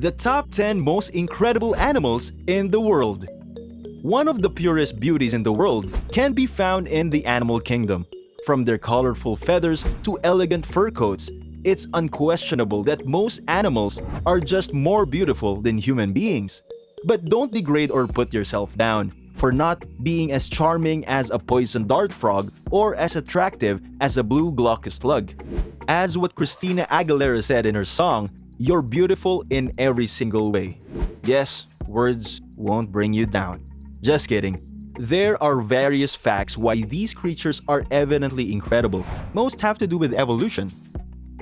The top 10 most incredible animals in the world. One of the purest beauties in the world can be found in the animal kingdom. From their colorful feathers to elegant fur coats, it's unquestionable that most animals are just more beautiful than human beings. But don't degrade or put yourself down for not being as charming as a poison dart frog or as attractive as a blue glaucus slug. As what Christina Aguilera said in her song, "You're beautiful in every single way." Yes, words won't bring you down. Just kidding. There are various facts why these creatures are evidently incredible. Most have to do with evolution.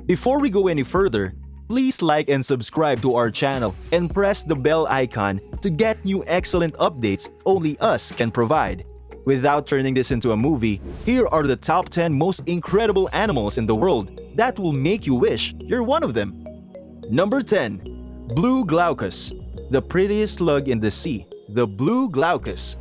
Before we go any further, please like and subscribe to our channel and press the bell icon to get new excellent updates only us can provide. Without turning this into a movie, here are the top 10 most incredible animals in the world that will make you wish you're one of them. Number 10. Blue glaucus, the prettiest slug in the sea, the blue glaucus.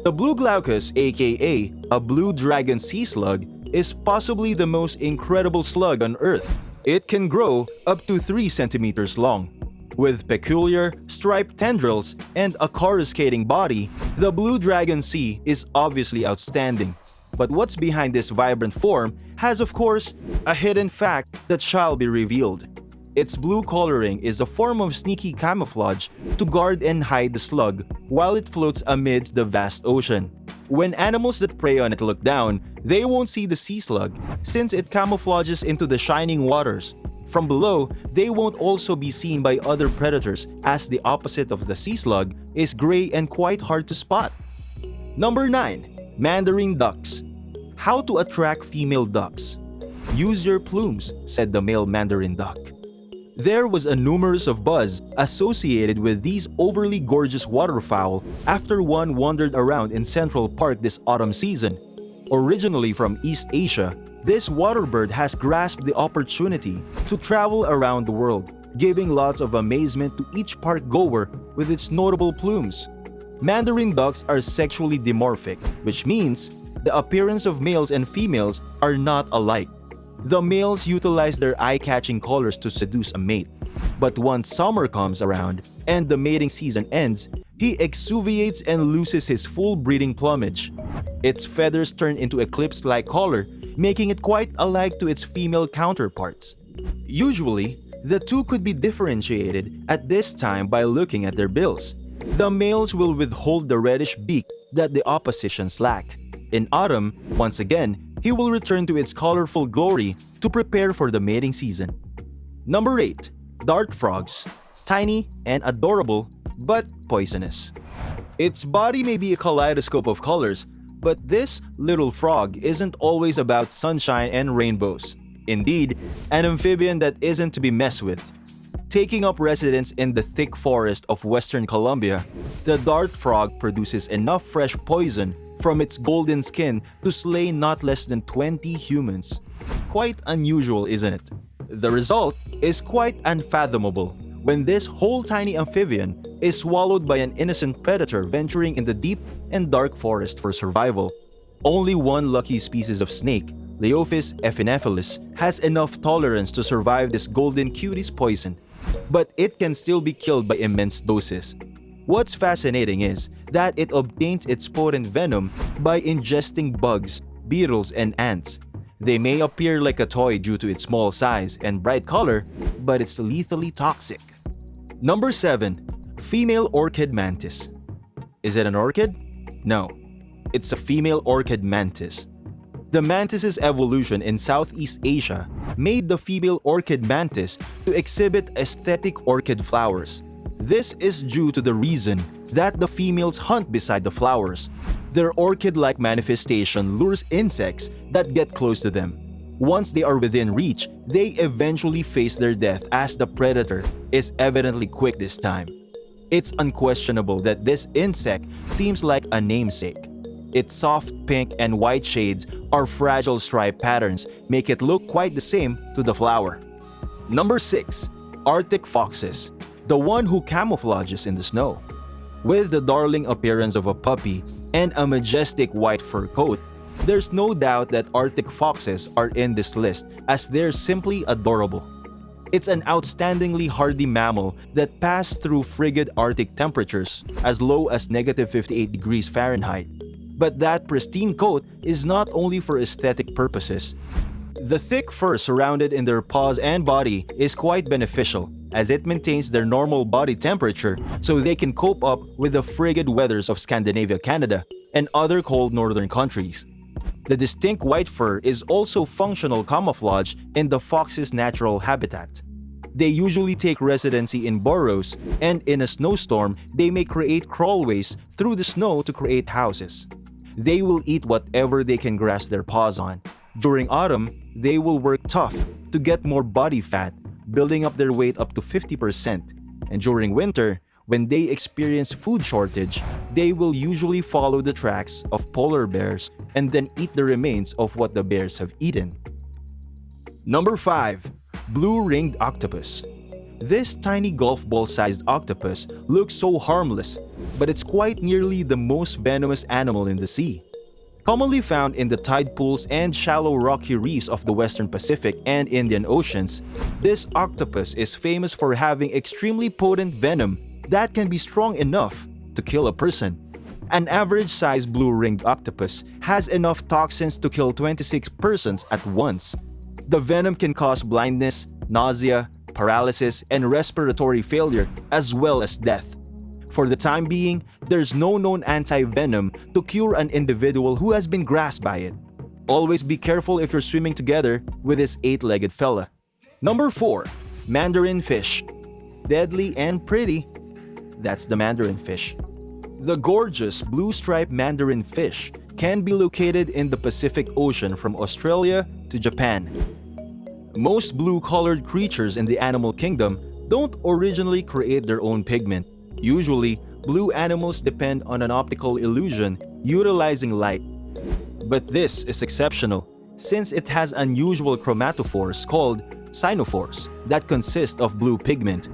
The blue glaucus, aka a blue dragon sea slug, is possibly the most incredible slug on Earth. It can grow up to 3 centimeters long. With peculiar, striped tendrils and a coruscating body, the blue dragon sea is obviously outstanding. But what's behind this vibrant form has, of course, a hidden fact that shall be revealed. Its blue coloring is a form of sneaky camouflage to guard and hide the slug while it floats amidst the vast ocean. When animals that prey on it look down, they won't see the sea slug since it camouflages into the shining waters. From below, they won't also be seen by other predators as the opposite of the sea slug is gray and quite hard to spot. Number 9. Mandarin ducks. How to attract female ducks? Use your plumes, said the male mandarin duck. There was a numerous of buzz associated with these overly gorgeous waterfowl after one wandered around in Central Park this autumn season. Originally from East Asia, this waterbird has grasped the opportunity to travel around the world, giving lots of amazement to each park goer with its notable plumes. Mandarin ducks are sexually dimorphic, which means the appearance of males and females are not alike. The males utilize their eye-catching colors to seduce a mate. But once summer comes around and the mating season ends, he exuviates and loses his full breeding plumage. Its feathers turn into eclipse-like color, making it quite alike to its female counterparts. Usually, the two could be differentiated at this time by looking at their bills. The males will withhold the reddish beak that the oppositions lack. In autumn, once again, he will return to its colorful glory to prepare for the mating season. Number 8. Dart frogs. Tiny and adorable, but poisonous. Its body may be a kaleidoscope of colors, but this little frog isn't always about sunshine and rainbows. Indeed, an amphibian that isn't to be messed with. Taking up residence in the thick forest of Western Colombia, the dart frog produces enough fresh poison from its golden skin to slay not less than 20 humans. Quite unusual, isn't it? The result is quite unfathomable when this whole tiny amphibian is swallowed by an innocent predator venturing in the deep and dark forest for survival. Only one lucky species of snake, Leophis epinephalis, has enough tolerance to survive this golden cutie's poison, but it can still be killed by immense doses. What's fascinating is that it obtains its potent venom by ingesting bugs, beetles, and ants. They may appear like a toy due to its small size and bright color, but it's lethally toxic. Number 7. Female orchid mantis. Is it an orchid? No. It's a female orchid mantis. The mantis's evolution in Southeast Asia made the female orchid mantis to exhibit aesthetic orchid flowers. This is due to the reason that the females hunt beside the flowers. Their orchid-like manifestation lures insects that get close to them. Once they are within reach, they eventually face their death as the predator is evidently quick this time. It's unquestionable that this insect seems like a namesake. Its soft pink and white shades or fragile stripe patterns make it look quite the same to the flower. Number 6. Arctic foxes, the one who camouflages in the snow. With the darling appearance of a puppy and a majestic white fur coat, there's no doubt that Arctic foxes are in this list as they're simply adorable. It's an outstandingly hardy mammal that passed through frigid Arctic temperatures as low as -58 degrees Fahrenheit. But that pristine coat is not only for aesthetic purposes. The thick fur surrounded in their paws and body is quite beneficial, as it maintains their normal body temperature so they can cope up with the frigid weathers of Scandinavia, Canada, and other cold northern countries. The distinct white fur is also functional camouflage in the fox's natural habitat. They usually take residency in burrows, and in a snowstorm, they may create crawlways through the snow to create houses. They will eat whatever they can grasp their paws on. During autumn, they will work tough to get more body fat, building up their weight up to 50%. And during winter, when they experience food shortage, they will usually follow the tracks of polar bears and then eat the remains of what the bears have eaten. Number 5. Blue-ringed octopus. This tiny golf ball-sized octopus looks so harmless, but it's quite nearly the most venomous animal in the sea. Commonly found in the tide pools and shallow rocky reefs of the Western Pacific and Indian Oceans, this octopus is famous for having extremely potent venom that can be strong enough to kill a person. An average-sized blue-ringed octopus has enough toxins to kill 26 persons at once. The venom can cause blindness, nausea, paralysis, and respiratory failure, as well as death. For the time being, there's no known anti-venom to cure an individual who has been grasped by it. Always be careful if you're swimming together with this 8-legged fella. Number 4. Mandarin fish. Deadly and pretty. That's the Mandarin fish. The gorgeous blue-striped Mandarin fish can be located in the Pacific Ocean from Australia to Japan. Most blue-colored creatures in the animal kingdom don't originally create their own pigment. Usually, blue animals depend on an optical illusion utilizing light. But this is exceptional, since it has unusual chromatophores called cyanophores that consist of blue pigment.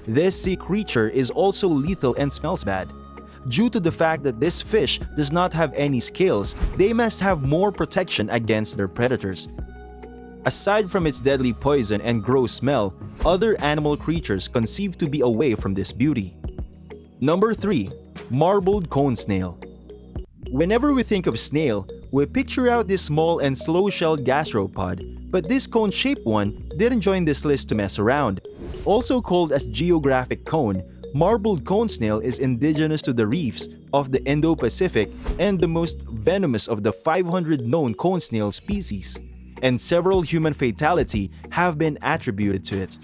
This sea creature is also lethal and smells bad. Due to the fact that this fish does not have any scales, they must have more protection against their predators. Aside from its deadly poison and gross smell, other animal creatures conceive to be away from this beauty. Number 3. Marbled cone snail. Whenever we think of snail, we picture out this small and slow-shelled gastropod, but this cone-shaped one didn't join this list to mess around. Also called as geographic cone, marbled cone snail is indigenous to the reefs of the Indo-Pacific and the most venomous of the 500 known cone snail species, and several human fatalities have been attributed to it.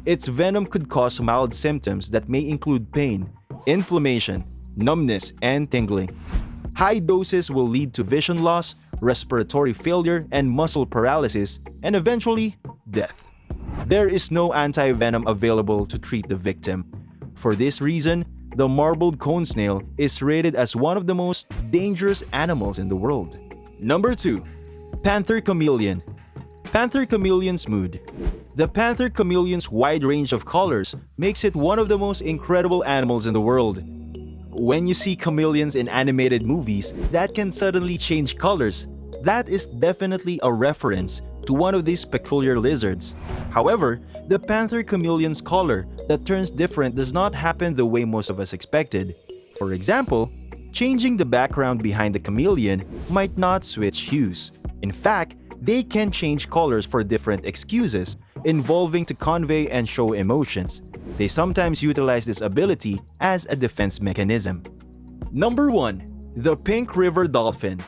Its venom could cause mild symptoms that may include pain, inflammation, numbness, and tingling. High doses will lead to vision loss, respiratory failure, and muscle paralysis, and eventually, death. There is no anti-venom available to treat the victim. For this reason, the marbled cone snail is rated as one of the most dangerous animals in the world. Number 2. Panther chameleon. Panther chameleon's mood. The panther chameleon's wide range of colors makes it one of the most incredible animals in the world. When you see chameleons in animated movies that can suddenly change colors, that is definitely a reference to one of these peculiar lizards. However, the panther chameleon's color that turns different does not happen the way most of us expected. For example, changing the background behind the chameleon might not switch hues. In fact, they can change colors for different excuses, involving to convey and show emotions. They sometimes utilize this ability as a defense mechanism. Number 1. The pink river dolphin.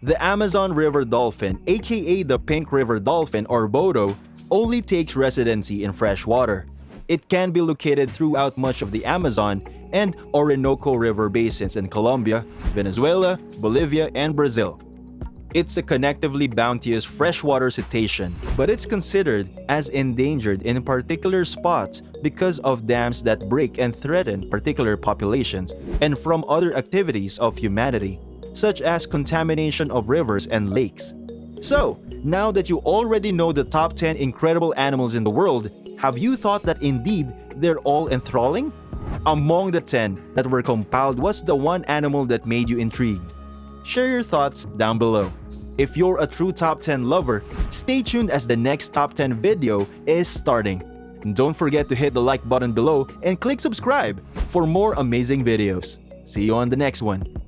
The Amazon river dolphin, aka the pink river dolphin or bodo, only takes residency in fresh water. It can be located throughout much of the Amazon and Orinoco River basins in Colombia, Venezuela, Bolivia, and Brazil. It's a connectively bounteous freshwater cetacean, but it's considered as endangered in particular spots because of dams that break and threaten particular populations, and from other activities of humanity, such as contamination of rivers and lakes. So, now that you already know the top 10 incredible animals in the world, have you thought that indeed they're all enthralling? Among the 10 that were compiled, what's the one animal that made you intrigued? Share your thoughts down below. If you're a true top 10 lover, stay tuned as the next top 10 video is starting. Don't forget to hit the like button below and click subscribe for more amazing videos. See you on the next one.